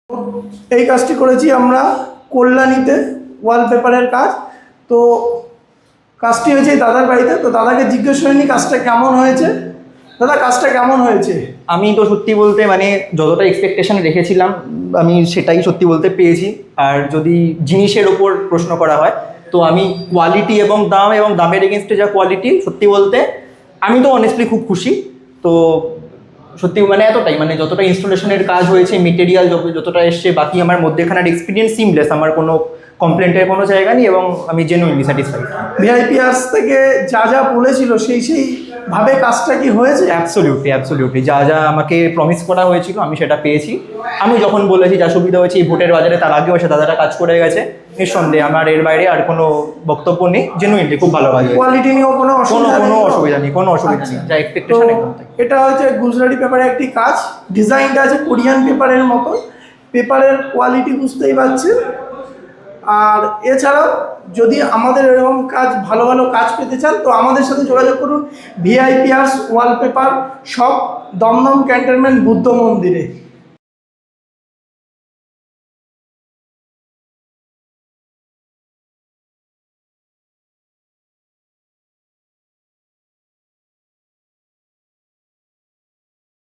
এই কাজটি করেছি আমরা কল্যাণীতে ওয়ালপেপারের কাজ। তো কাজটি হয়েছে দাদার বাড়িতে। তো দাদাকে জিজ্ঞেস করিনি কাজটা কেমন হয়েছে। দাদা কাজটা কেমন হয়েছে? আমি তো সত্যি বলতে মানে যতটা এক্সপেকটেশন রেখেছিলাম আমি সেটাই সত্যি বলতে পেয়েছি। আর যদি জিনিসের ওপর প্রশ্ন করা হয় তো আমি কোয়ালিটি এবং দামের এগেনস্টে যা কোয়ালিটি, সত্যি বলতে আমি তো অনেস্টলি খুব খুশি। তো সত্যি মানে এতটাই, মানে যতটা ইনস্টলেশনের কাজ হয়েছে, মেটেরিয়াল যতটা এসছে, বাকি আমার মধ্যেখানের এক্সপিরিয়েন্স সিমলেস, আমার কোনো কমপ্লেন্টের কোনো জায়গা নেই এবং আমি জেনুইনলি স্যাটিসফাইড। ভিআইপি আর্টস থেকে যা যা বলেছিল সেইভাবে কাজটা কি হয়েছে? অ্যাবসলিউটলি যা যা আমাকে প্রমিস করা হয়েছিল আমি সেটা পেয়েছি। আমি যখন বলেছি যা সুবিধা হয়েছে এই ভোটের বাজারে, তার আগেও সে দাদাটা কাজ করে গেছে। নিঃসন্দেহে আমার এর বাইরে আর কোনো বক্তব্য নেই। জেনুইনলি খুব ভালো কাজ হয়েছে। কোয়ালিটি নিয়েও কোনো অসুবিধা নেই, কোনো অসুবিধা নেই। যা এক্সপেকটেশন একদম তাই। এটা হচ্ছে গুজরাটি পেপারের একটি কাজ। ডিজাইনটা আছে কোরিয়ান পেপারের মতো। পেপারের কোয়ালিটি বুঝতেই পারছেন। আর এছাড়াও যদি আমাদের এরকম কাজ ভালো ভালো কাজ পেতে চান তো আমাদের সাথে যোগাযোগ করুন VIP arts wallpaper shop, Dum Dum cantonment Buddha মন্দিরে।